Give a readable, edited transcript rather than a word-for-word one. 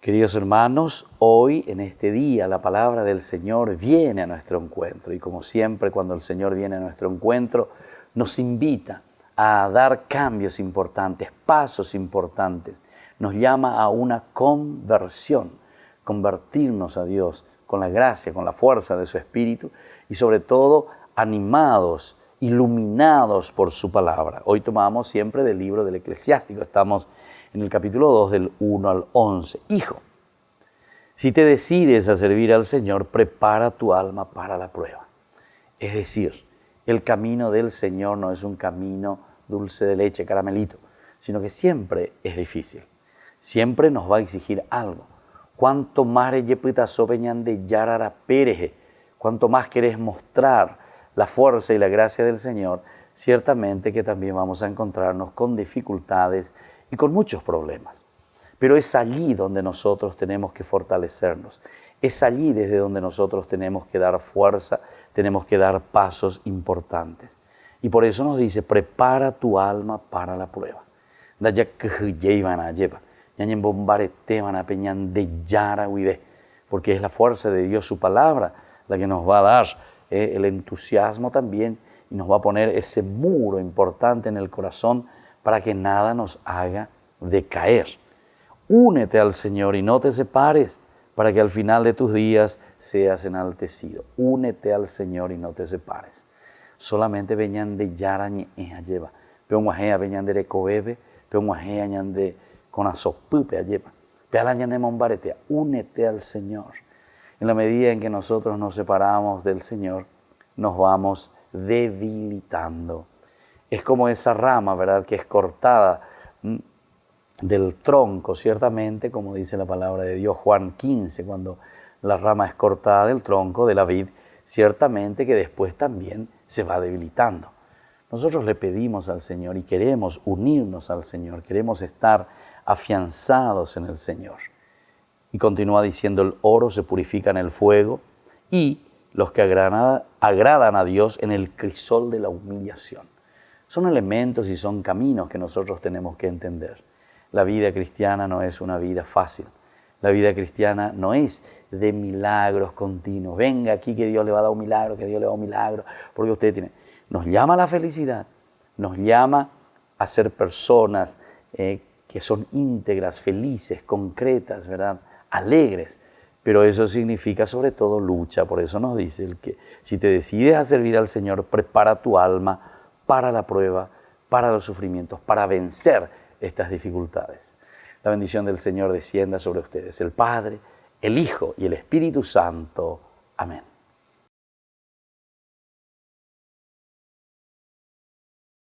Queridos hermanos, hoy en este día la palabra del Señor viene a nuestro encuentro y como siempre cuando el Señor viene a nuestro encuentro nos invita a dar cambios importantes, pasos importantes. Nos llama a una conversión, convertirnos a Dios con la gracia, con la fuerza de su Espíritu y sobre todo animados, iluminados por su palabra. Hoy tomamos siempre del libro del Eclesiástico, estamos en el capítulo 2 del 1 al 11. Hijo, si te decides a servir al Señor, prepara tu alma para la prueba. Es decir, el camino del Señor no es un camino dulce de leche, caramelito, sino que siempre es difícil. Siempre nos va a exigir algo. Cuanto más de yarara pereje, cuanto más querés mostrar la fuerza y la gracia del Señor, ciertamente que también vamos a encontrarnos con dificultades y con muchos problemas. Pero es allí donde nosotros tenemos que fortalecernos. Es allí desde donde nosotros tenemos que dar fuerza, tenemos que dar pasos importantes. Y por eso nos dice, prepara tu alma para la prueba. Porque es la fuerza de Dios, su palabra, la que nos va a dar el entusiasmo también y nos va a poner ese muro importante en el corazón para que nada nos haga decaer. Únete al Señor y no te separes para que al final de tus días seas enaltecido. Únete al Señor y no te separes. Solamente veñan de yarañe lleva. Peonguajea veñan de recobebe, peonguajea ñan de conazopupe lleva. Pealañan de mombaretea. Únete al Señor. En la medida en que nosotros nos separamos del Señor, nos vamos debilitando. Es como esa rama, ¿verdad?, que es cortada del tronco, ciertamente, como dice la palabra de Dios, Juan 15, cuando la rama es cortada del tronco de la vid, ciertamente que después también se va debilitando. Nosotros le pedimos al Señor y queremos unirnos al Señor, queremos estar afianzados en el Señor. Y continúa diciendo, el oro se purifica en el fuego y los que agradan a Dios en el crisol de la humillación. Son elementos y son caminos que nosotros tenemos que entender. La vida cristiana no es una vida fácil. La vida cristiana no es de milagros continuos. Venga aquí que Dios le va a dar un milagro, que Dios le va a dar un milagro, porque usted tiene. Nos llama a la felicidad, nos llama a ser personas que son íntegras, felices, concretas, ¿verdad?, alegres. Pero eso significa sobre todo lucha. Por eso nos dice el que si te decides a servir al Señor, prepara tu alma para la prueba, para los sufrimientos, para vencer estas dificultades. La bendición del Señor descienda sobre ustedes, el Padre, el Hijo y el Espíritu Santo.